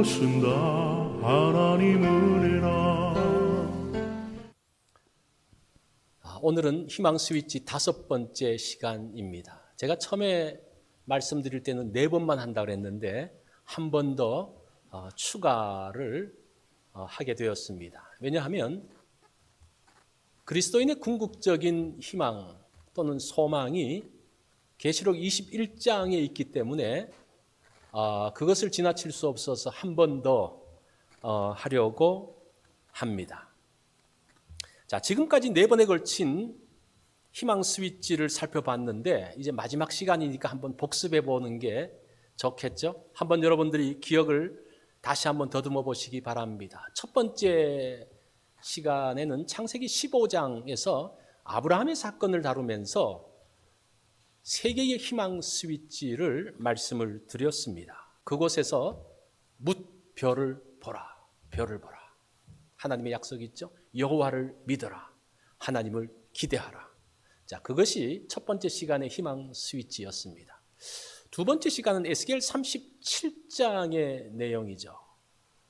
것은 다 하나님 은혜라. 오늘은 희망 스위치 5번째 시간입니다. 제가 처음에 말씀드릴 때는 4번만 한다고 했는데 한 번 더 추가를 하게 되었습니다. 왜냐하면 그리스도인의 궁극적인 희망 또는 소망이 계시록 21장에 있기 때문에 그것을 지나칠 수 없어서 한 번 더 하려고 합니다. 자, 지금까지 4번에 걸친 희망 스위치를 살펴봤는데 이제 마지막 시간이니까 한번 복습해 보는 게 좋겠죠? 한번 여러분들이 기억을 다시 한번 더듬어 보시기 바랍니다. 첫 번째 시간에는 창세기 15장에서 아브라함의 사건을 다루면서 3개의 희망 스위치를 말씀을 드렸습니다. 그곳에서 별을 보라, 별을 보라. 하나님의 약속이 있죠? 여호와를 믿어라, 하나님을 기대하라. 자, 그것이 첫 번째 시간의 희망 스위치였습니다. 두 번째 시간은 에스겔 37장의 내용이죠.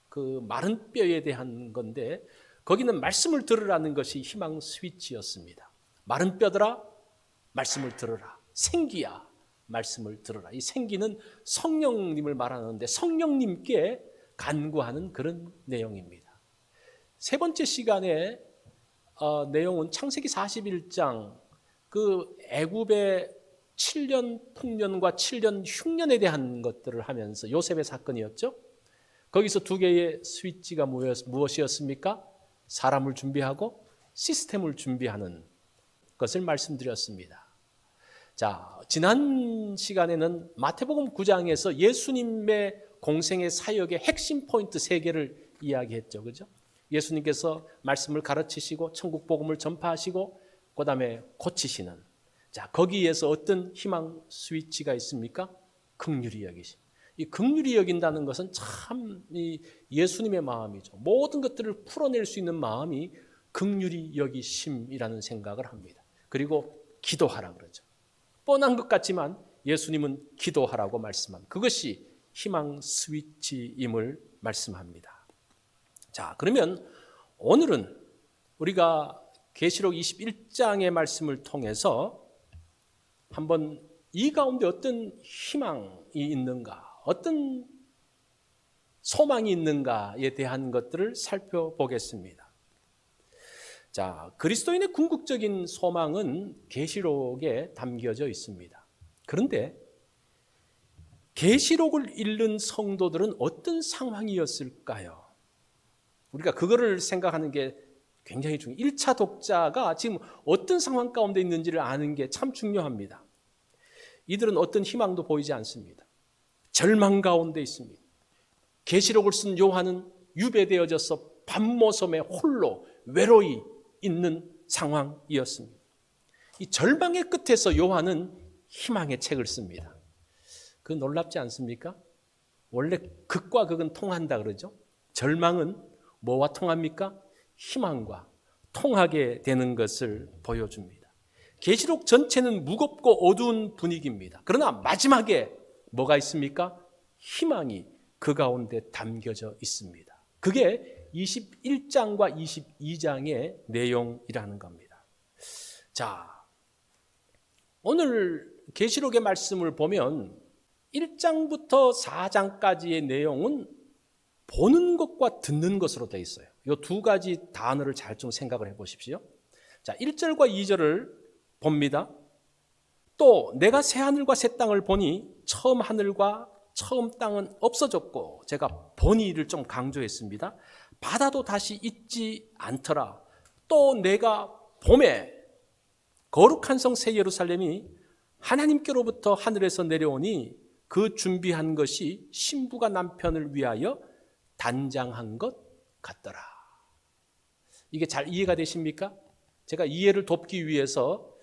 그 마른 뼈에 대한 건데 거기는 말씀을 들으라는 것이 희망 스위치였습니다. 마른 뼈들아 말씀을 들으라. 생기야 말씀을 들으라. 이 생기는 성령님을 말하는데 성령님께 간구하는 그런 내용입니다. 세 번째 시간의 내용은 창세기 41장 그 애굽의 7년 풍년과 7년 흉년에 대한 것들을 하면서 요셉의 사건이었죠. 거기서 2개의 스위치가 무엇이었습니까? 사람을 준비하고 시스템을 준비하는 것을 말씀드렸습니다. 자, 지난 시간에는 마태복음 9장에서 예수님의 공생의 사역의 핵심 포인트 3개를 이야기했죠. 그죠? 예수님께서 말씀을 가르치시고 천국 복음을 전파하시고 그다음에 고치시는. 자, 거기에서 어떤 희망 스위치가 있습니까? 긍휼히 여기심. 이 긍휼히 여긴다는 것은 참 예수님의 마음이죠. 모든 것들을 풀어낼 수 있는 마음이 긍휼히 여기심이라는 생각을 합니다. 그리고 기도하라 그러죠. 뻔한 것 같지만 예수님은 기도하라고 말씀합니다. 그것이 희망 스위치임을 말씀합니다. 자, 그러면 오늘은 우리가 계시록 21장의 말씀을 통해서 한번 이 가운데 어떤 희망이 있는가, 어떤 소망이 있는가에 대한 것들을 살펴보겠습니다. 자, 그리스도인의 궁극적인 소망은 계시록에 담겨져 있습니다. 그런데 계시록을 읽는 성도들은 어떤 상황이었을까요? 우리가 그거를 생각하는 게 굉장히 중요해요. 1차 독자가 지금 어떤 상황 가운데 있는지를 아는 게 참 중요합니다. 이들은 어떤 희망도 보이지 않습니다. 절망 가운데 있습니다. 계시록을 쓴 요한은 유배되어져서 밤모섬에 홀로 외로이 있는 상황이었습니다. 이 절망의 끝에서 요한은 희망의 책을 씁니다. 그 놀랍지 않습니까? 원래 극과 극은 통한다 그러죠. 절망은 뭐와 통합니까? 희망과 통하게 되는 것을 보여줍니다. 계시록 전체는 무겁고 어두운 분위기입니다. 그러나 마지막에 뭐가 있습니까? 희망이 그 가운데 담겨져 있습니다. 그게 21장과 22장의 내용이라는 겁니다. 자, 오늘 계시록의 말씀을 보면 1장부터 4장까지의 내용은 보는 것과 듣는 것으로 되어 있어요. 이 2가지 단어를 잘 좀 생각을 해보십시오. 자, 1절과 2절을 봅니다. 또 내가 새 하늘과 새 땅을 보니 처음 하늘과 처음 땅은 없어졌고, 제가 보니를 좀 강조했습니다. 바다도 다시 있지 않더라. 또 내가 봄에 거룩한 성 새 예루살렘이 하나님께로부터 하늘에서 내려오니 그 준비한 것이 신부가 남편을 위하여 단장한 것 같더라. 이게 잘 이해가 되십니까? 제가 이해를 돕기 위해서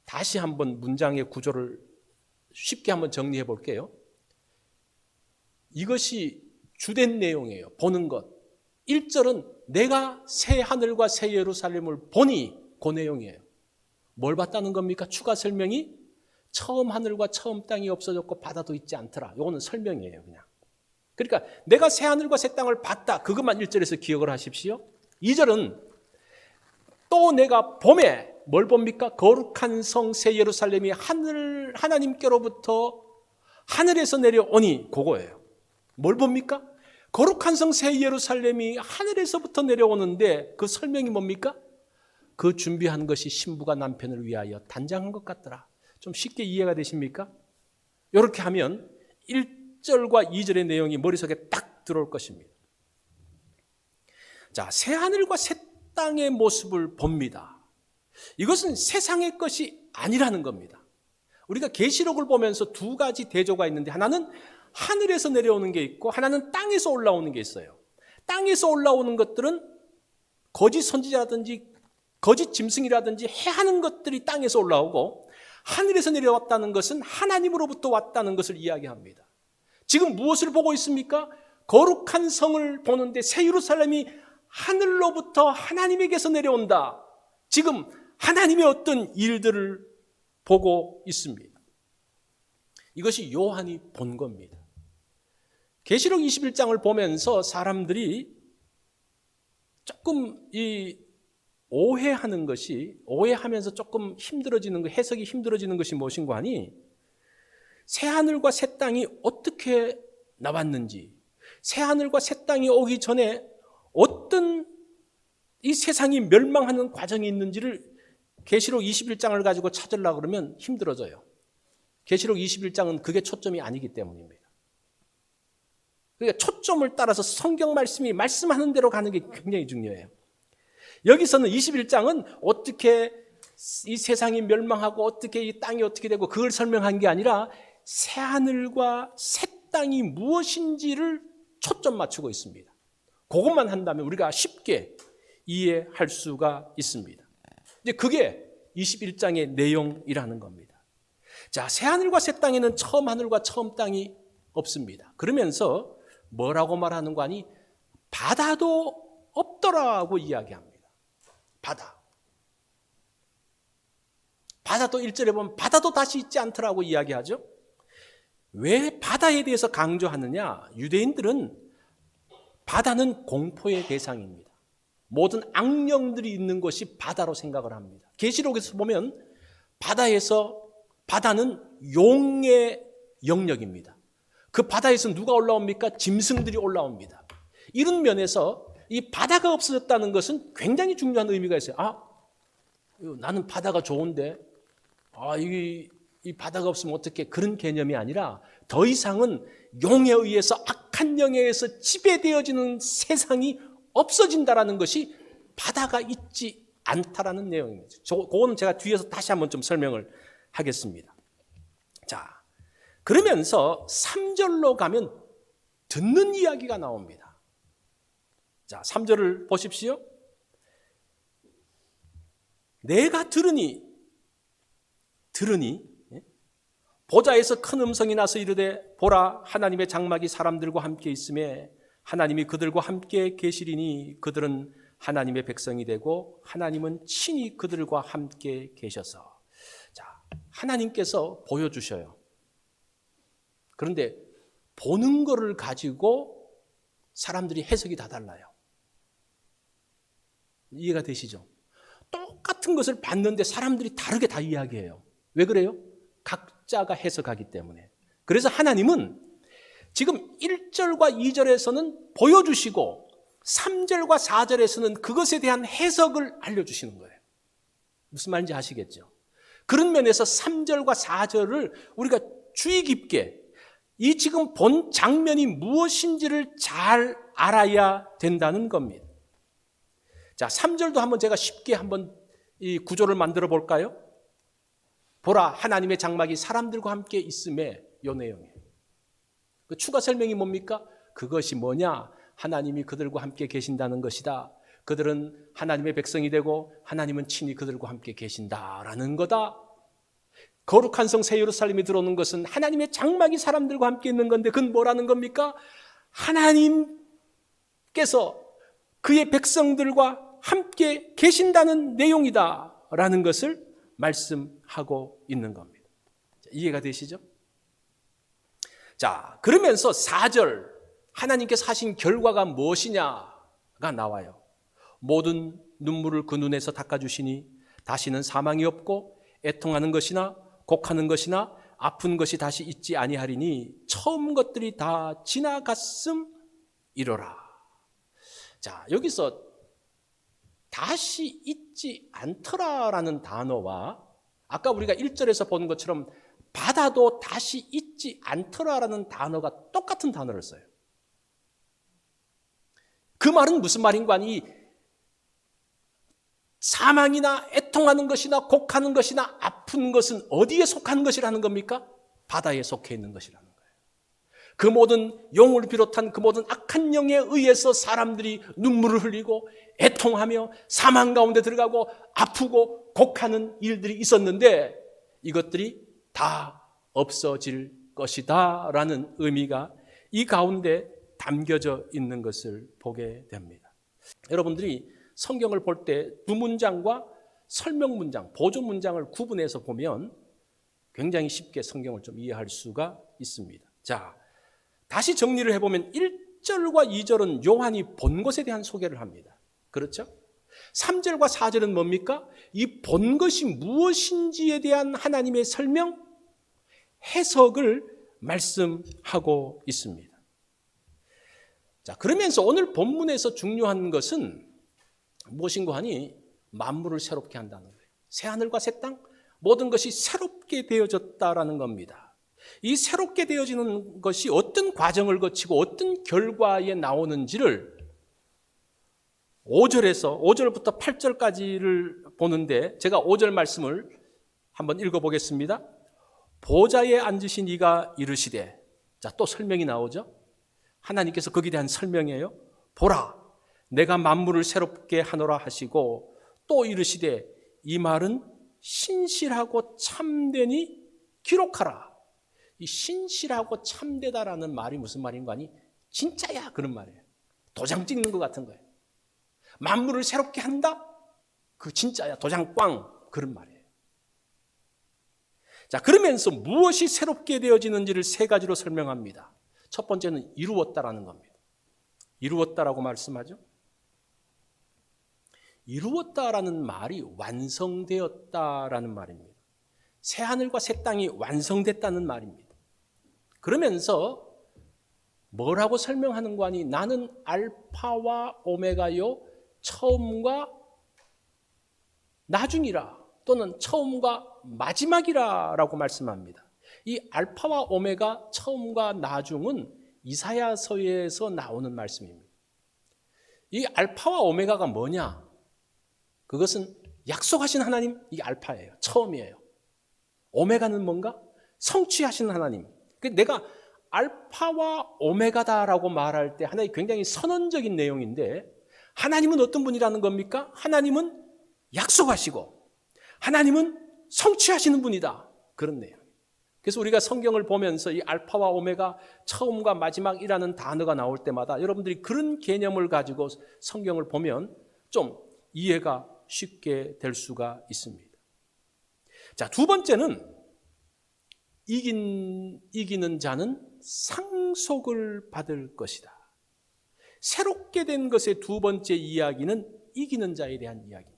다시 한번 문장의 구조를 쉽게 한번 정리해 볼게요. 이것이 주된 내용이에요. 보는 것. 1절은 내가 새 하늘과 새 예루살렘을 보니, 그 내용이에요. 뭘 봤다는 겁니까? 추가 설명이 처음 하늘과 처음 땅이 없어졌고 바다도 있지 않더라. 이거는 설명이에요, 그냥. 그러니까 내가 새하늘과 새 땅을 봤다. 그것만 1절에서 기억을 하십시오. 2절은 또 내가 봄에 뭘 봅니까? 거룩한 성 새 예루살렘이 하나님께로부터 하늘에서 내려오니, 그거예요. 뭘 봅니까? 거룩한 성 새 예루살렘이 하늘에서부터 내려오는데 그 설명이 뭡니까? 그 준비한 것이 신부가 남편을 위하여 단장한 것 같더라. 좀 쉽게 이해가 되십니까? 이렇게 하면 1절과 2절의 내용이 머릿속에 딱 들어올 것입니다. 자, 새 하늘과 새 땅의 모습을 봅니다. 이것은 세상의 것이 아니라는 겁니다. 우리가 계시록을 보면서 두 가지 대조가 있는데, 하나는 하늘에서 내려오는 게 있고 하나는 땅에서 올라오는 게 있어요. 땅에서 올라오는 것들은 거짓 선지자라든지 거짓 짐승이라든지 해하는 것들이 땅에서 올라오고, 하늘에서 내려왔다는 것은 하나님으로부터 왔다는 것을 이야기합니다. 지금 무엇을 보고 있습니까? 거룩한 성을 보는데 새 예루살렘이 하늘로부터 하나님에게서 내려온다. 지금 하나님의 어떤 일들을 보고 있습니다. 이것이 요한이 본 겁니다. 계시록 21장을 보면서 사람들이 조금 오해하면서 조금 힘들어지는 거, 해석이 힘들어지는 것이 무엇인가 하니, 새하늘과 새 땅이 어떻게 나왔는지, 새하늘과 새 땅이 오기 전에 어떤 이 세상이 멸망하는 과정이 있는지를 계시록 21장을 가지고 찾으려고 그러면 힘들어져요. 계시록 21장은 그게 초점이 아니기 때문입니다. 그러니까 초점을 따라서 성경 말씀이 말씀하는 대로 가는 게 굉장히 중요해요. 여기서는 21장은 어떻게 이 세상이 멸망하고 어떻게 이 땅이 어떻게 되고 그걸 설명한 게 아니라 새하늘과 새 땅이 무엇인지를 초점 맞추고 있습니다. 그것만 한다면 우리가 쉽게 이해할 수가 있습니다. 이제 그게 21장의 내용이라는 겁니다. 자, 새하늘과 새 땅에는 처음 하늘과 처음 땅이 없습니다. 그러면서 뭐라고 말하는 거 아니? 바다도 없더라고 이야기합니다. 바다도 1절에 보면 바다도 다시 있지 않더라고 이야기하죠. 왜 바다에 대해서 강조하느냐? 유대인들은 바다는 공포의 대상입니다. 모든 악령들이 있는 것이 바다로 생각을 합니다. 계시록에서 보면 바다는 용의 영역입니다. 그 바다에서 누가 올라옵니까? 짐승들이 올라옵니다. 이런 면에서 이 바다가 없어졌다는 것은 굉장히 중요한 의미가 있어요. 나는 바다가 좋은데 이 바다가 없으면 어떻게, 그런 개념이 아니라 더 이상은 용에 의해서, 악한 영에 의해서 지배되어지는 세상이 없어진다라는 것이 바다가 있지 않다라는 내용입니다. 그거는 제가 뒤에서 다시 한번 좀 설명을 하겠습니다. 자, 그러면서 3절로 가면 듣는 이야기가 나옵니다. 자, 3절을 보십시오. 내가 들으니 보좌에서 큰 음성이 나서 이르되 보라, 하나님의 장막이 사람들과 함께 있음에 하나님이 그들과 함께 계시리니 그들은 하나님의 백성이 되고 하나님은 친히 그들과 함께 계셔서. 자, 하나님께서 보여주셔요. 그런데 보는 거를 가지고 사람들이 해석이 다 달라요. 이해가 되시죠? 똑같은 것을 봤는데 사람들이 다르게 다 이야기해요. 왜 그래요? 각자가 해석하기 때문에. 그래서 하나님은 지금 1절과 2절에서는 보여주시고 3절과 4절에서는 그것에 대한 해석을 알려주시는 거예요. 무슨 말인지 아시겠죠? 그런 면에서 3절과 4절을 우리가 주의 깊게 이 지금 본 장면이 무엇인지를 잘 알아야 된다는 겁니다. 자, 3절도 한번 제가 쉽게 한번 이 구조를 만들어 볼까요? 보라, 하나님의 장막이 사람들과 함께 있음에, 요 내용이에요. 그 추가 설명이 뭡니까? 그것이 뭐냐? 하나님이 그들과 함께 계신다는 것이다. 그들은 하나님의 백성이 되고 하나님은 친히 그들과 함께 계신다라는 거다. 거룩한 성 새 예루살렘이 들어오는 것은 하나님의 장막이 사람들과 함께 있는 건데, 그건 뭐라는 겁니까? 하나님께서 그의 백성들과 함께 계신다는 내용이다라는 것을 말씀하고 있는 겁니다. 이해가 되시죠? 자, 그러면서 4절 하나님께서 하신 결과가 무엇이냐가 나와요. 모든 눈물을 그 눈에서 닦아주시니 다시는 사망이 없고 애통하는 것이나 곡하는 것이나 아픈 것이 다시 있지 아니하리니 처음 것들이 다 지나갔음이로라. 자, 여기서 다시 있지 않더라라는 단어와 아까 우리가 1절에서 본 것처럼 바다도 다시 있지 않더라라는 단어가 똑같은 단어를 써요. 그 말은 무슨 말인가 하니 사망이나 애통하는 것이나 곡하는 것이나 아픈 것은 어디에 속한 것이라는 겁니까? 바다에 속해 있는 것이라는 거예요. 그 모든 영을 비롯한 그 모든 악한 영에 의해서 사람들이 눈물을 흘리고 애통하며 사망 가운데 들어가고 아프고 곡하는 일들이 있었는데 이것들이 다 없어질 것이다 라는 의미가 이 가운데 담겨져 있는 것을 보게 됩니다. 여러분들이 성경을 볼 때 두 문장과 설명 문장, 보조 문장을 구분해서 보면 굉장히 쉽게 성경을 좀 이해할 수가 있습니다. 자, 다시 정리를 해보면 1절과 2절은 요한이 본 것에 대한 소개를 합니다. 그렇죠? 3절과 4절은 뭡니까? 이 본 것이 무엇인지에 대한 하나님의 설명, 해석을 말씀하고 있습니다. 자, 그러면서 오늘 본문에서 중요한 것은 무엇인가 하니 만물을 새롭게 한다는 거예요. 새하늘과 새 땅, 모든 것이 새롭게 되어졌다라는 겁니다. 이 새롭게 되어지는 것이 어떤 과정을 거치고 어떤 결과에 나오는지를 5절부터 8절까지를 보는데 제가 5절 말씀을 한번 읽어보겠습니다. 보좌에 앉으신 이가 이르시되, 자, 또 설명이 나오죠. 하나님께서 거기에 대한 설명이에요. 보라, 내가 만물을 새롭게 하노라 하시고 또 이르시되 이 말은 신실하고 참되니 기록하라. 이 신실하고 참되다라는 말이 무슨 말인가 하니 진짜야 그런 말이에요. 도장 찍는 것 같은 거예요. 만물을 새롭게 한다? 그 진짜야 도장 꽝 그런 말이에요. 자, 그러면서 무엇이 새롭게 되어지는지를 세 가지로 설명합니다. 첫 번째는 이루었다라는 겁니다. 이루었다라고 말씀하죠. 이루었다라는 말이 완성되었다라는 말입니다. 새하늘과 새 땅이 완성됐다는 말입니다. 그러면서 뭐라고 설명하는 거 아니 나는 알파와 오메가요 처음과 나중이라 또는 처음과 마지막이라라고 말씀합니다. 이 알파와 오메가 처음과 나중은 이사야서에서 나오는 말씀입니다. 이 알파와 오메가가 뭐냐? 그것은 약속하신 하나님, 이게 알파예요. 처음이에요. 오메가는 뭔가? 성취하신 하나님. 내가 알파와 오메가다라고 말할 때 하나의 굉장히 선언적인 내용인데 하나님은 어떤 분이라는 겁니까? 하나님은 약속하시고 하나님은 성취하시는 분이다. 그런 내용. 그래서 우리가 성경을 보면서 이 알파와 오메가 처음과 마지막이라는 단어가 나올 때마다 여러분들이 그런 개념을 가지고 성경을 보면 좀 이해가 쉽게 될 수가 있습니다. 자, 두 번째는 이기는 자는 상속을 받을 것이다. 새롭게 된 것의 두 번째 이야기는 이기는 자에 대한 이야기입니다.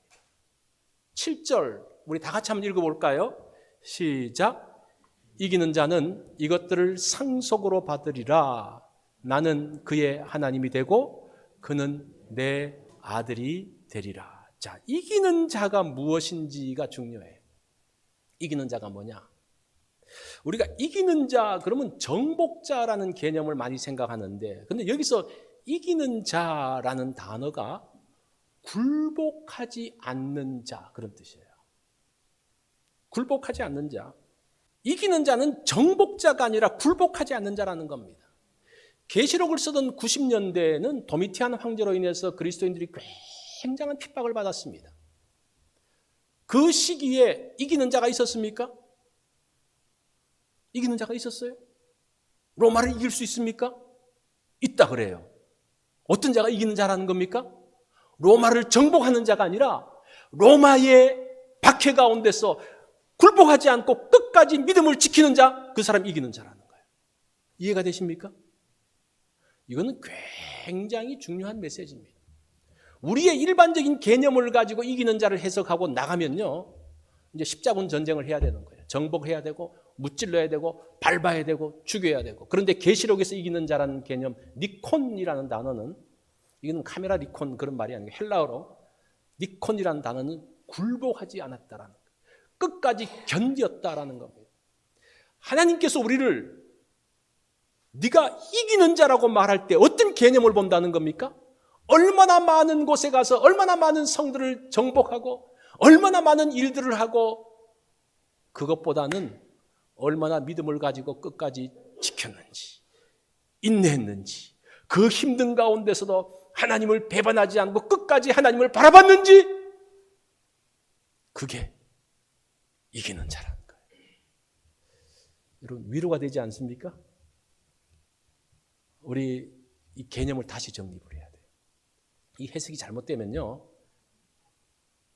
7절 우리 다 같이 한번 읽어볼까요? 시작. 이기는 자는 이것들을 상속으로 받으리라. 나는 그의 하나님이 되고 그는 내 아들이 되리라. 자, 이기는 자가 무엇인지가 중요해요. 이기는 자가 뭐냐? 우리가 이기는 자 그러면 정복자라는 개념을 많이 생각하는데 근데 여기서 이기는 자라는 단어가 굴복하지 않는 자 그런 뜻이에요. 굴복하지 않는 자. 이기는 자는 정복자가 아니라 굴복하지 않는 자라는 겁니다. 계시록을 쓰던 90년대에는 도미티안 황제로 인해서 그리스도인들이 굉장한 핍박을 받았습니다. 그 시기에 이기는 자가 있었습니까? 이기는 자가 있었어요? 로마를 이길 수 있습니까? 있다 그래요. 어떤 자가 이기는 자라는 겁니까? 로마를 정복하는 자가 아니라 로마의 박해 가운데서 굴복하지 않고 끝까지 믿음을 지키는 자, 그 사람 이기는 자라는 거예요. 이해가 되십니까? 이거는 굉장히 중요한 메시지입니다. 우리의 일반적인 개념을 가지고 이기는 자를 해석하고 나가면요, 이제 십자군 전쟁을 해야 되는 거예요. 정복해야 되고 무찔러야 되고 밟아야 되고 죽여야 되고. 그런데 계시록에서 이기는 자라는 개념, 니콘이라는 단어는, 이거는 카메라 니콘 그런 말이 아니고 헬라어로 니콘이라는 단어는 굴복하지 않았다라는 거예요. 끝까지 견뎠다라는 겁니다. 하나님께서 우리를 네가 이기는 자라고 말할 때 어떤 개념을 본다는 겁니까? 얼마나 많은 곳에 가서 얼마나 많은 성들을 정복하고 얼마나 많은 일들을 하고, 그것보다는 얼마나 믿음을 가지고 끝까지 지켰는지, 인내했는지, 그 힘든 가운데서도 하나님을 배반하지 않고 끝까지 하나님을 바라봤는지, 그게 이기는 자라는 거예요. 여러분, 위로가 되지 않습니까? 우리 이 개념을 다시 정립을 해야 돼요. 이 해석이 잘못되면요,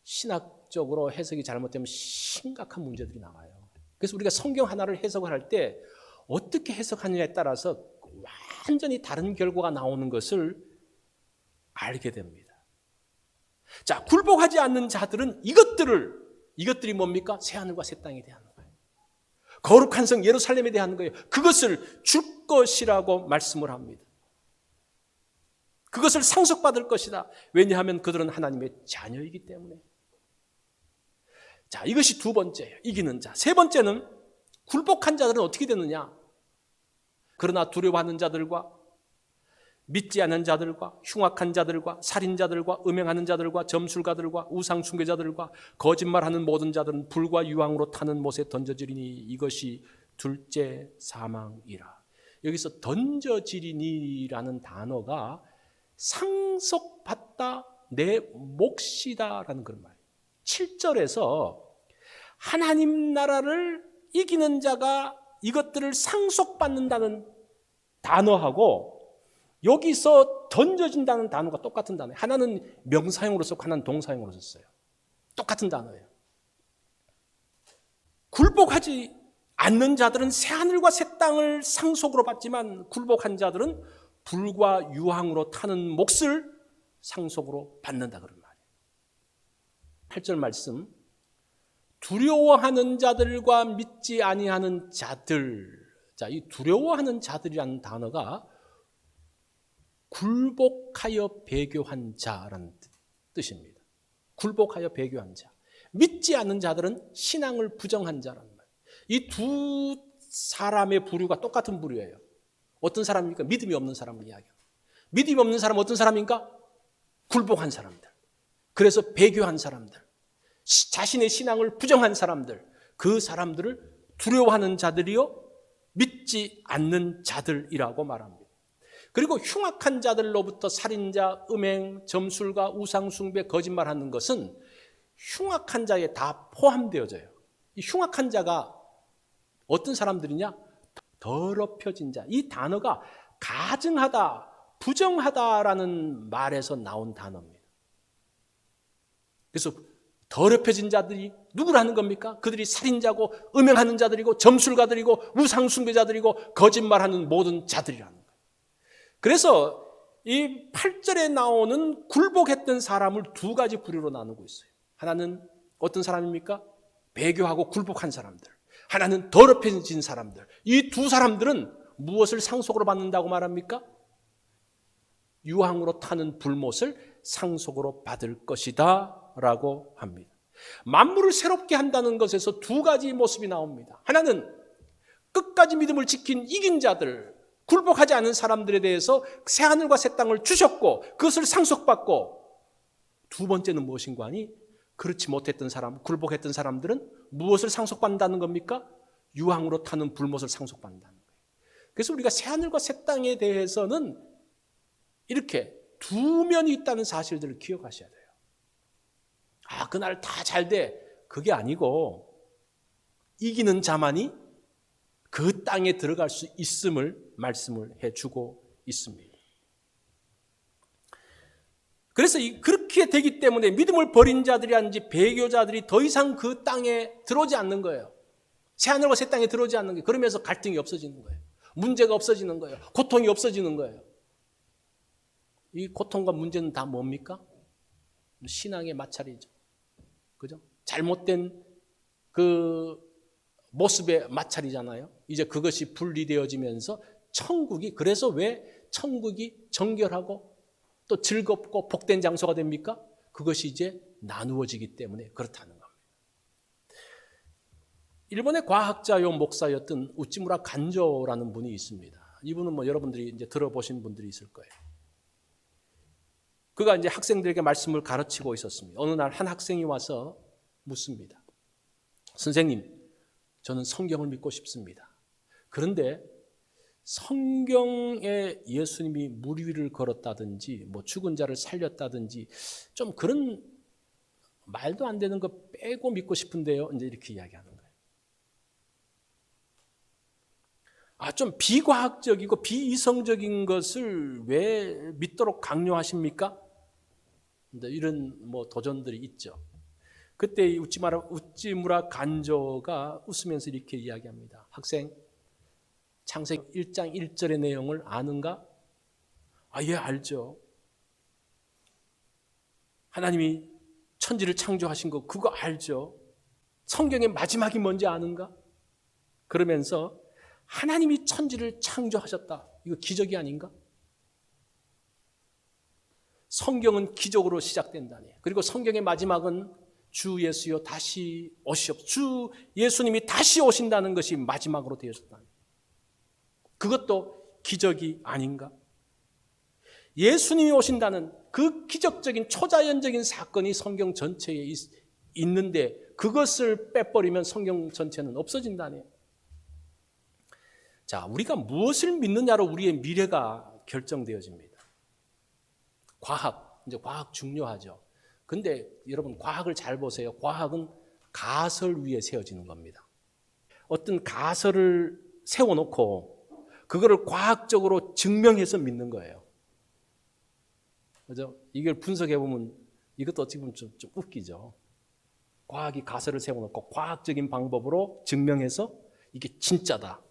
신학적으로 해석이 잘못되면 심각한 문제들이 나와요. 그래서 우리가 성경 하나를 해석을 할 때 어떻게 해석하느냐에 따라서 완전히 다른 결과가 나오는 것을 알게 됩니다. 자, 굴복하지 않는 자들은 이것들이 뭡니까? 새하늘과 새 땅에 대한 거예요. 거룩한 성 예루살렘에 대한 거예요. 그것을 줄 것이라고 말씀을 합니다. 그것을 상속받을 것이다. 왜냐하면 그들은 하나님의 자녀이기 때문에. 자, 이것이 두 번째예요. 이기는 자. 세 번째는 굴복한 자들은 어떻게 되느냐? 그러나 두려워하는 자들과 믿지 않는 자들과 흉악한 자들과 살인자들과 음행하는 자들과 점술가들과 우상 숭배자들과 거짓말하는 모든 자들은 불과 유황으로 타는 못에 던져지리니 이것이 둘째 사망이라. 여기서 던져지리니라는 단어가 상속받다, 내 몫이다라는 그런 말이에요. 7절에서 하나님 나라를 이기는 자가 이것들을 상속받는다는 단어하고 여기서 던져진다는 단어가 똑같은 단어예요. 하나는 명사형으로 썼고 하나는 동사형으로 썼어요. 똑같은 단어예요. 굴복하지 않는 자들은 새하늘과 새 땅을 상속으로 받지만 굴복한 자들은 불과 유황으로 타는 몫을 상속으로 받는다 그런 말이에요. 8절 말씀, 두려워하는 자들과 믿지 아니하는 자들. 자, 이 두려워하는 자들이라는 단어가 굴복하여 배교한 자라는 뜻입니다. 굴복하여 배교한 자. 믿지 않는 자들은 신앙을 부정한 자라는 말이에요. 이 두 사람의 부류가 똑같은 부류예요. 어떤 사람입니까? 믿음이 없는 사람을 이야기합니다. 믿음이 없는 사람은 어떤 사람인가? 굴복한 사람들. 그래서 배교한 사람들. 자신의 신앙을 부정한 사람들. 그 사람들을 두려워하는 자들이요, 믿지 않는 자들이라고 말합니다. 그리고 흉악한 자들로부터 살인자, 음행, 점술가, 우상숭배, 거짓말하는 것은 흉악한 자에 다 포함되어져요. 이 흉악한 자가 어떤 사람들이냐? 더럽혀진 자. 이 단어가 가증하다, 부정하다라는 말에서 나온 단어입니다. 그래서 더럽혀진 자들이 누구라는 겁니까? 그들이 살인자고 음행하는 자들이고 점술가들이고 우상숭배자들이고 거짓말하는 모든 자들이라는 거예요. 그래서 이 8절에 나오는 굴복했던 사람을 두 가지 부류로 나누고 있어요. 하나는 어떤 사람입니까? 배교하고 굴복한 사람들. 하나는 더럽혀진 사람들. 이 두 사람들은 무엇을 상속으로 받는다고 말합니까? 유황으로 타는 불못을 상속으로 받을 것이다 라고 합니다. 만물을 새롭게 한다는 것에서 두 가지 모습이 나옵니다. 하나는 끝까지 믿음을 지킨 이긴 자들, 굴복하지 않은 사람들에 대해서 새하늘과 새 땅을 주셨고 그것을 상속받고, 두 번째는 무엇인가 하니 그렇지 못했던 사람, 굴복했던 사람들은 무엇을 상속받는다는 겁니까? 유황으로 타는 불못을 상속받는다는 거예요. 그래서 우리가 새하늘과 새 땅에 대해서는 이렇게 두 면이 있다는 사실들을 기억하셔야 돼요. 아, 그날 다 잘 돼. 그게 아니고 이기는 자만이 그 땅에 들어갈 수 있음을 말씀을 해주고 있습니다. 그래서 그렇게 되기 때문에 믿음을 버린 자들이라든지 배교자들이 더 이상 그 땅에 들어오지 않는 거예요. 새하늘과 새 땅에 들어오지 않는 거예요. 그러면서 갈등이 없어지는 거예요. 문제가 없어지는 거예요. 고통이 없어지는 거예요. 이 고통과 문제는 다 뭡니까? 신앙의 마찰이죠. 그죠? 잘못된 그 모습의 마찰이잖아요. 이제 그것이 분리되어지면서 천국이, 그래서 왜 천국이 정결하고 또 즐겁고 복된 장소가 됩니까? 그것이 이제 나누어지기 때문에 그렇다는 겁니다. 일본의 과학자요 목사였던 우찌무라 간조라는 분이 있습니다. 이분은 뭐 여러분들이 이제 들어보신 분들이 있을 거예요. 그가 이제 학생들에게 말씀을 가르치고 있었습니다. 어느 날 한 학생이 와서 묻습니다. 선생님, 저는 성경을 믿고 싶습니다. 그런데 성경에 예수님이 물 위를 걸었다든지 뭐 죽은 자를 살렸다든지 좀 그런 말도 안 되는 거 빼고 믿고 싶은데요. 이제 이렇게 이야기하는 거예요. 좀 비과학적이고 비이성적인 것을 왜 믿도록 강요하십니까? 이런 뭐 도전들이 있죠. 그때 우찌무라 간조가 웃으면서 이렇게 이야기합니다. 학생, 창세기 1장 1절의 내용을 아는가? 예, 알죠. 하나님이 천지를 창조하신 거 그거 알죠. 성경의 마지막이 뭔지 아는가? 그러면서 하나님이 천지를 창조하셨다. 이거 기적이 아닌가? 성경은 기적으로 시작된다니. 그리고 성경의 마지막은 주 예수여 다시 오시옵소서. 주 예수님이 다시 오신다는 것이 마지막으로 되어졌다니. 그것도 기적이 아닌가? 예수님이 오신다는 그 기적적인 초자연적인 사건이 성경 전체에 있는데 그것을 빼버리면 성경 전체는 없어진다네. 자, 우리가 무엇을 믿느냐로 우리의 미래가 결정되어집니다. 과학, 이제 과학 중요하죠. 근데 여러분 과학을 잘 보세요. 과학은 가설 위에 세워지는 겁니다. 어떤 가설을 세워놓고 그거를 과학적으로 증명해서 믿는 거예요. 그죠? 이걸 분석해보면 이것도 어찌 보면 좀 웃기죠. 과학이 가설을 세워놓고 과학적인 방법으로 증명해서 이게 진짜다.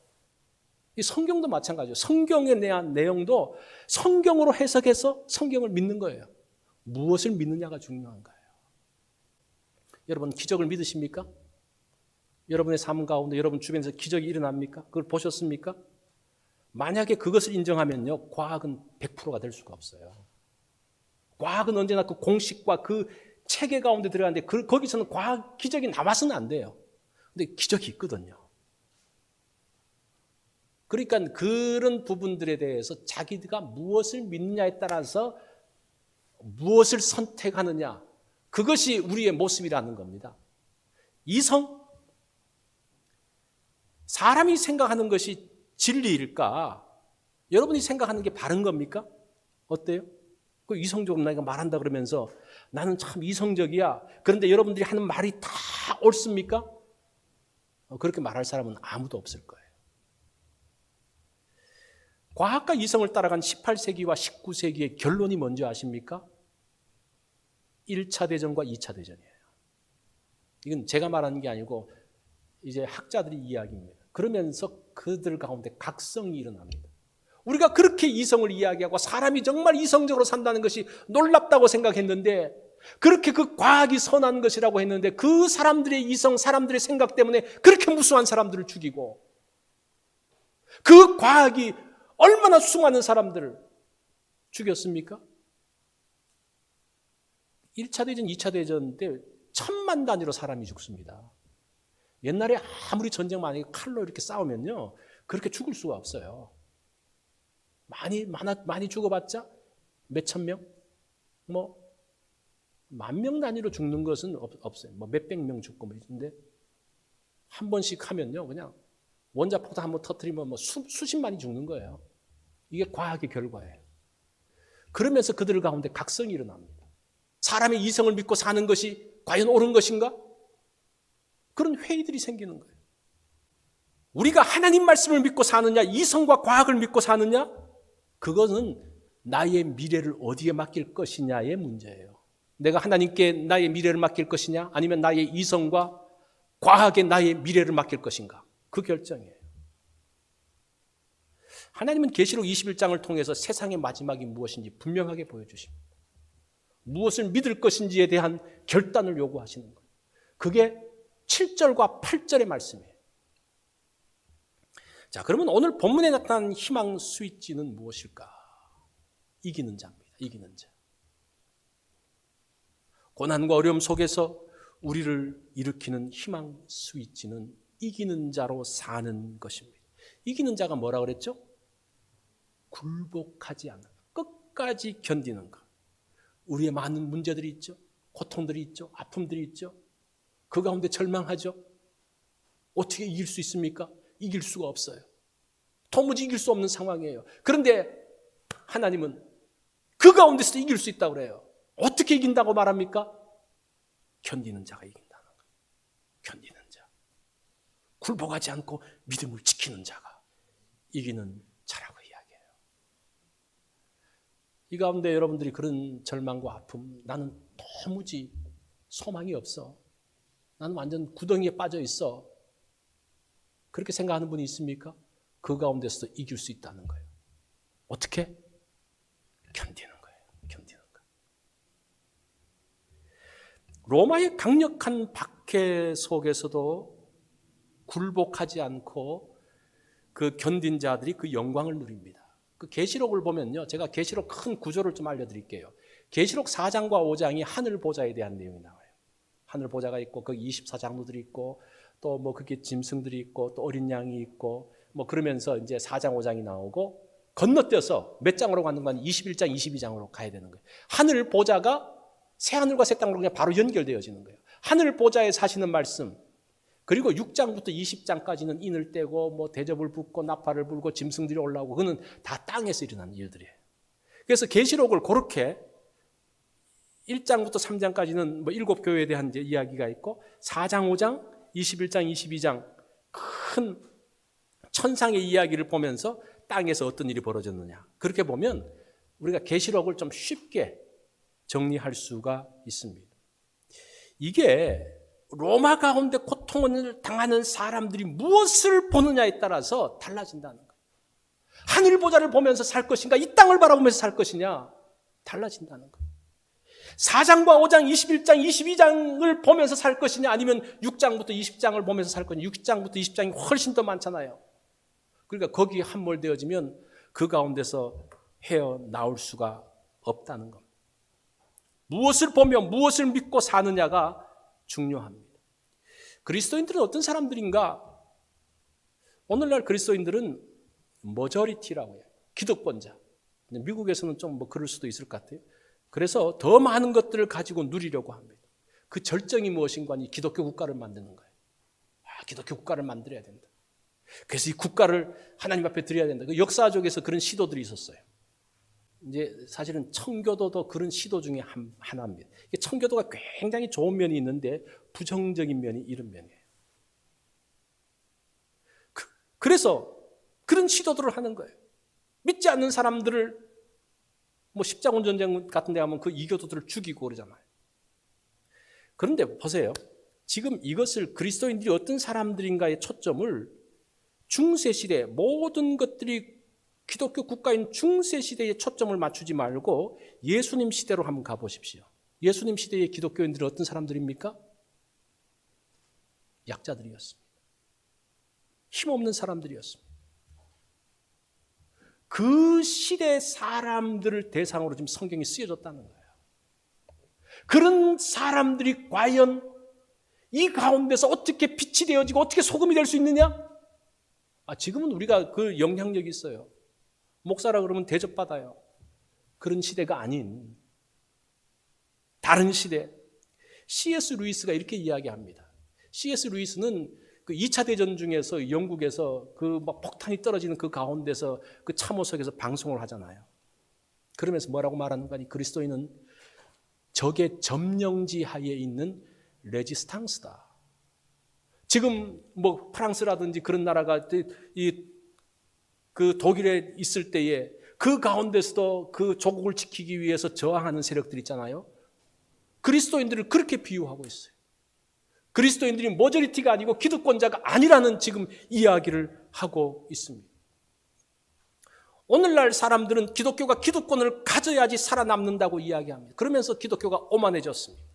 이 성경도 마찬가지예요. 성경에 대한 내용도 성경으로 해석해서 성경을 믿는 거예요. 무엇을 믿느냐가 중요한 거예요. 여러분 기적을 믿으십니까? 여러분의 삶 가운데 여러분 주변에서 기적이 일어납니까? 그걸 보셨습니까? 만약에 그것을 인정하면요, 과학은 100%가 될 수가 없어요. 과학은 언제나 그 공식과 그 체계 가운데 들어가는데 거기서는 과학 기적이 나와서는 안 돼요. 근데 기적이 있거든요. 그러니까 그런 부분들에 대해서 자기가 무엇을 믿느냐에 따라서 무엇을 선택하느냐, 그것이 우리의 모습이라는 겁니다. 이성? 사람이 생각하는 것이 진리일까? 여러분이 생각하는 게 바른 겁니까? 어때요? 그 이성적으로 내가 말한다 그러면서 나는 참 이성적이야. 그런데 여러분들이 하는 말이 다 옳습니까? 그렇게 말할 사람은 아무도 없을 거예요. 과학과 이성을 따라간 18세기와 19세기의 결론이 뭔지 아십니까? 1차 대전과 2차 대전이에요. 이건 제가 말하는 게 아니고 이제 학자들이 이야기입니다. 그러면서 그들 가운데 각성이 일어납니다. 우리가 그렇게 이성을 이야기하고 사람이 정말 이성적으로 산다는 것이 놀랍다고 생각했는데, 그렇게 그 과학이 선한 것이라고 했는데 그 사람들의 이성, 사람들의 생각 때문에 그렇게 무수한 사람들을 죽이고, 그 과학이 얼마나 수많은 사람들을 죽였습니까? 1차 대전, 2차 대전 때 1000만 단위로 사람이 죽습니다. 옛날에 아무리 전쟁 만약에 칼로 이렇게 싸우면요, 그렇게 죽을 수가 없어요. 많이 죽어봤자 몇천 명? 뭐, 10,000명 단위로 죽는 것은 없어요. 뭐 몇백 명 죽고 뭐 있는데, 한 번씩 하면요, 그냥 원자폭탄 한번 터뜨리면 뭐 수십만이 죽는 거예요. 이게 과학의 결과예요. 그러면서 그들 가운데 각성이 일어납니다. 사람의 이성을 믿고 사는 것이 과연 옳은 것인가? 그런 회의들이 생기는 거예요. 우리가 하나님 말씀을 믿고 사느냐, 이성과 과학을 믿고 사느냐, 그것은 나의 미래를 어디에 맡길 것이냐의 문제예요. 내가 하나님께 나의 미래를 맡길 것이냐, 아니면 나의 이성과 과학에 나의 미래를 맡길 것인가, 그 결정이에요. 하나님은 계시록 21장을 통해서 세상의 마지막이 무엇인지 분명하게 보여주십니다. 무엇을 믿을 것인지에 대한 결단을 요구하시는 거예요. 그게 7절과 8절의 말씀이에요. 자, 그러면 오늘 본문에 나타난 희망 스위치는 무엇일까? 이기는 자입니다. 이기는 자. 고난과 어려움 속에서 우리를 일으키는 희망 스위치는 이기는 자로 사는 것입니다. 이기는 자가 뭐라 그랬죠? 굴복하지 않는, 끝까지 견디는 것. 우리의 많은 문제들이 있죠. 고통들이 있죠. 아픔들이 있죠. 그 가운데 절망하죠. 어떻게 이길 수 있습니까? 이길 수가 없어요. 도무지 이길 수 없는 상황이에요. 그런데 하나님은 그 가운데서도 이길 수 있다고 그래요. 어떻게 이긴다고 말합니까? 견디는 자가 이긴다는 거예요. 견디는 자. 굴복하지 않고 믿음을 지키는 자가 이기는 자라고 이야기해요. 이 가운데 여러분들이 그런 절망과 아픔, 나는 도무지 소망이 없어, 나는 완전 구덩이에 빠져 있어, 그렇게 생각하는 분이 있습니까? 그 가운데서도 이길 수 있다는 거예요. 어떻게? 견디는 거예요. 견디는 거. 로마의 강력한 박해 속에서도 굴복하지 않고 그 견딘 자들이 그 영광을 누립니다. 그 계시록을 보면요, 제가 계시록 큰 구조를 좀 알려드릴게요. 계시록 4장과 5장이 하늘 보좌에 대한 내용이 나와요. 하늘 보좌가 있고 거기 24장로들이 있고 또 뭐 그게 짐승들이 있고 또 어린 양이 있고 뭐 그러면서 이제 4장 5장이 나오고 건너뛰어서 몇 장으로 가는 건 21장 22장으로 가야 되는 거예요. 하늘 보좌가 새 하늘과 새 땅으로 그냥 바로 연결되어지는 거예요. 하늘 보좌에 사시는 말씀, 그리고 6장부터 20장까지는 인을 떼고 뭐 대접을 붓고 나팔을 불고 짐승들이 올라오고, 그거는 다 땅에서 일어나는 일들이에요. 그래서 계시록을 그렇게 1장부터 3장까지는 뭐 7교회에 대한 이제 이야기가 있고 4장 5장 21장 22장 큰 천상의 이야기를 보면서 땅에서 어떤 일이 벌어졌느냐, 그렇게 보면 우리가 계시록을 좀 쉽게 정리할 수가 있습니다. 이게 로마 가운데 고통을 당하는 사람들이 무엇을 보느냐에 따라서 달라진다는 거예요. 하늘 보좌를 보면서 살 것인가, 이 땅을 바라보면서 살 것이냐, 달라진다는 거예요. 4장과 5장, 21장, 22장을 보면서 살 것이냐, 아니면 6장부터 20장을 보면서 살 것이냐. 6장부터 20장이 훨씬 더 많잖아요. 그러니까 거기에 함몰되어지면 그 가운데서 헤어나올 수가 없다는 겁니다. 무엇을 보며 무엇을 믿고 사느냐가 중요합니다. 그리스도인들은 어떤 사람들인가? 오늘날 그리스도인들은 머저리티라고 해요. 기득권자. 미국에서는 좀 뭐 그럴 수도 있을 것 같아요. 그래서 더 많은 것들을 가지고 누리려고 합니다. 그 절정이 무엇인가? 이 기독교 국가를 만드는 거예요. 기독교 국가를 만들어야 된다. 그래서 이 국가를 하나님 앞에 드려야 된다. 그 역사적에서 그런 시도들이 있었어요. 이제 사실은 청교도도 그런 시도 중에 하나입니다. 청교도가 굉장히 좋은 면이 있는데 부정적인 면이 이런 면이에요. 그래서 그런 시도들을 하는 거예요. 믿지 않는 사람들을 뭐 십자군 전쟁 같은 데 가면 그 이교도들을 죽이고 그러잖아요. 그런데 보세요. 지금 이것을 그리스도인들이 어떤 사람들인가의 초점을 중세시대 모든 것들이 기독교 국가인 중세시대에 초점을 맞추지 말고 예수님 시대로 한번 가보십시오. 예수님 시대의 기독교인들은 어떤 사람들입니까? 약자들이었습니다. 힘없는 사람들이었습니다. 그 시대 사람들을 대상으로 지금 성경이 쓰여졌다는 거예요. 그런 사람들이 과연 이 가운데서 어떻게 빛이 되어지고 어떻게 소금이 될 수 있느냐? 지금은 우리가 그 영향력이 있어요. 목사라 그러면 대접받아요. 그런 시대가 아닌 다른 시대. C.S. 루이스가 이렇게 이야기합니다. C.S. 루이스는 그 2차 대전 중에서 영국에서 그 막 폭탄이 떨어지는 그 가운데서 그 참호석에서 방송을 하잖아요. 그러면서 뭐라고 말하는가? 그리스도인은 적의 점령지 하에 있는 레지스탕스다. 지금 뭐 프랑스라든지 그런 나라가 그 독일에 있을 때에 그 가운데서도 그 조국을 지키기 위해서 저항하는 세력들 있잖아요. 그리스도인들을 그렇게 비유하고 있어요. 그리스도인들이 머저리티가 아니고 기득권자가 아니라는 지금 이야기를 하고 있습니다. 오늘날 사람들은 기독교가 기득권을 가져야지 살아남는다고 이야기합니다. 그러면서 기독교가 오만해졌습니다.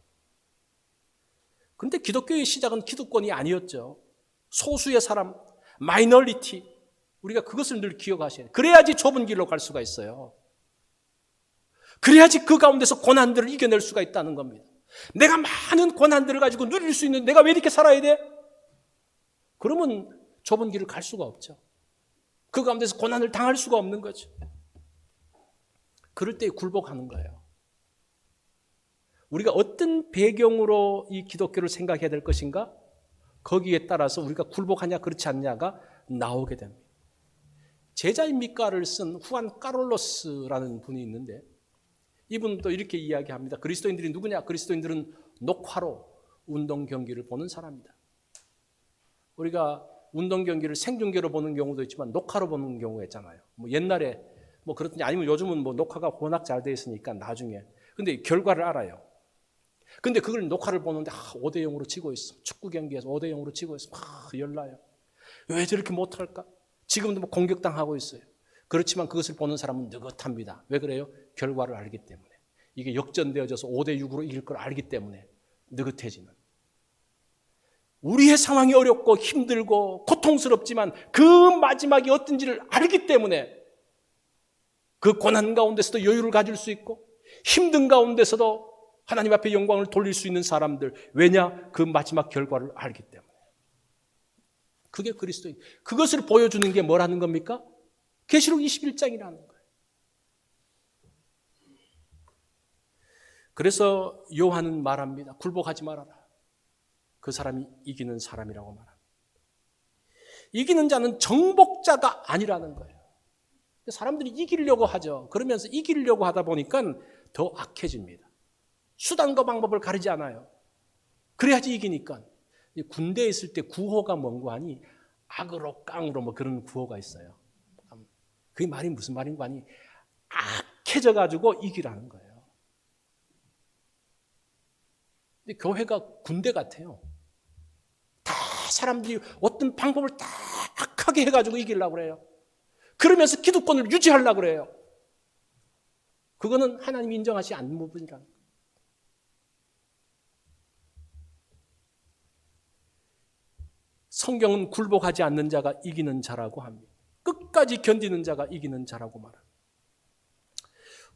그런데 기독교의 시작은 기득권이 아니었죠. 소수의 사람, 마이너리티, 우리가 그것을 늘 기억하셔야 돼요. 그래야지 좁은 길로 갈 수가 있어요. 그래야지 그 가운데서 고난들을 이겨낼 수가 있다는 겁니다. 내가 많은 고난들을 가지고 누릴 수 있는 내가 왜 이렇게 살아야 돼? 그러면 좁은 길을 갈 수가 없죠. 그 가운데서 고난을 당할 수가 없는 거죠. 그럴 때 굴복하는 거예요. 우리가 어떤 배경으로 이 기독교를 생각해야 될 것인가? 거기에 따라서 우리가 굴복하냐 그렇지 않냐가 나오게 됩니다. 제자입니까를 쓴 후안 까롤로스라는 분이 있는데 이분도 이렇게 이야기합니다. 그리스도인들이 누구냐? 그리스도인들은 녹화로 운동 경기를 보는 사람이다. 우리가 운동 경기를 생중계로 보는 경우도 있지만 녹화로 보는 경우가 있잖아요. 옛날에 그렇든지 아니면 요즘은 녹화가 워낙 잘 돼 있으니까 나중에. 근데 결과를 알아요. 근데 그걸 녹화를 보는데 5대 0으로 지고 있어. 축구 경기에서 5대 0으로 지고 있어. 열나요. 왜 저렇게 못할까? 지금도 공격당하고 있어요. 그렇지만 그것을 보는 사람은 느긋합니다. 왜 그래요? 결과를 알기 때문에. 이게 역전되어져서 5대 6으로 이길 걸 알기 때문에 느긋해지는. 우리의 상황이 어렵고 힘들고 고통스럽지만 그 마지막이 어떤지를 알기 때문에 그 고난 가운데서도 여유를 가질 수 있고 힘든 가운데서도 하나님 앞에 영광을 돌릴 수 있는 사람들. 왜냐? 그 마지막 결과를 알기 때문에. 그게 그리스도인. 그것을 보여주는 게 뭐라는 겁니까? 계시록 21장이라는 거예요. 그래서 요한은 말합니다. 굴복하지 말아라. 그 사람이 이기는 사람이라고 말합니다. 이기는 자는 정복자가 아니라는 거예요. 사람들이 이기려고 하죠. 그러면서 이기려고 하다 보니까 더 악해집니다. 수단과 방법을 가리지 않아요. 그래야지 이기니까. 군대에 있을 때 구호가 뭔고 하니 악으로 깡으로 그런 구호가 있어요. 그게 말이 무슨 말인고 하니 악해져 가지고 이기라는 거예요. 근데 교회가 군대 같아요. 다 사람들이 어떤 방법을 다 악하게 해가지고 이기려고 그래요. 그러면서 기득권을 유지하려고 그래요. 그거는 하나님이 인정하지 않는 부분이라는 거예요. 성경은 굴복하지 않는 자가 이기는 자라고 합니다. 끝까지 견디는 자가 이기는 자라고 말합니다.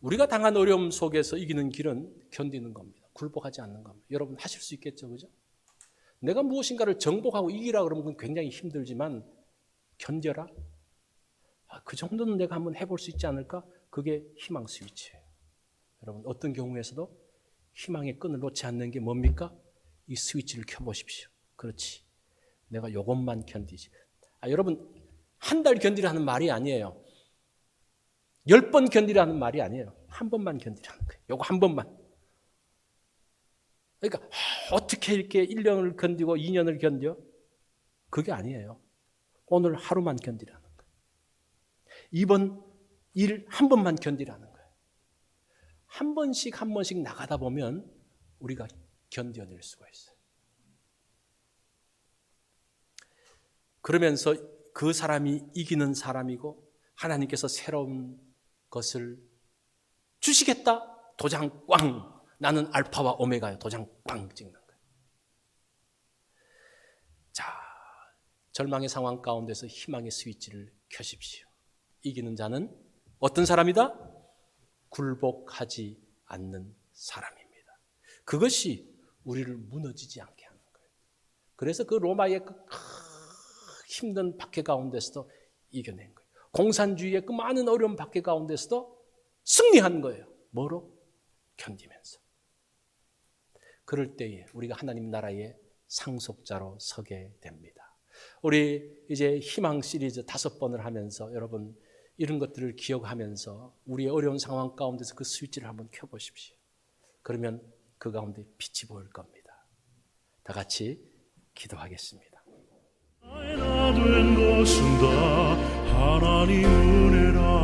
우리가 당한 어려움 속에서 이기는 길은 견디는 겁니다. 굴복하지 않는 겁니다. 여러분 하실 수 있겠죠, 그죠? 내가 무엇인가를 정복하고 이기라 그러면 그건 굉장히 힘들지만 견뎌라. 그 정도는 내가 한번 해볼 수 있지 않을까? 그게 희망 스위치예요. 여러분 어떤 경우에서도 희망의 끈을 놓지 않는 게 뭡니까? 이 스위치를 켜보십시오. 그렇지. 내가 요것만 견디지. 여러분 한 달 견디라는 말이 아니에요. 10번 견디라는 말이 아니에요. 한 번만 견디라는 거예요. 요거 한 번만. 그러니까 어떻게 이렇게 1년을 견디고 2년을 견뎌? 그게 아니에요. 오늘 하루만 견디라는 거예요. 이번 일 한 번만 견디라는 거예요. 한 번씩 나가다 보면 우리가 견뎌낼 수가 있어요. 그러면서 그 사람이 이기는 사람이고 하나님께서 새로운 것을 주시겠다. 도장 꽝. 나는 알파와 오메가요. 도장 꽝 찍는 거예요. 자, 절망의 상황 가운데서 희망의 스위치를 켜십시오. 이기는 자는 어떤 사람이다? 굴복하지 않는 사람입니다. 그것이 우리를 무너지지 않게 하는 거예요. 그래서 그 로마의 그 힘든 박해 가운데서도 이겨낸 거예요. 공산주의의 그 많은 어려운 박해 가운데서도 승리한 거예요. 뭐로? 견디면서. 그럴 때에 우리가 하나님 나라의 상속자로 서게 됩니다. 우리 이제 희망 시리즈 5번을 하면서 여러분 이런 것들을 기억하면서 우리의 어려운 상황 가운데서 그 스위치를 한번 켜보십시오. 그러면 그 가운데 빛이 보일 겁니다. 다 같이 기도하겠습니다. 나의 나 된 것은 다 하나님 은혜라.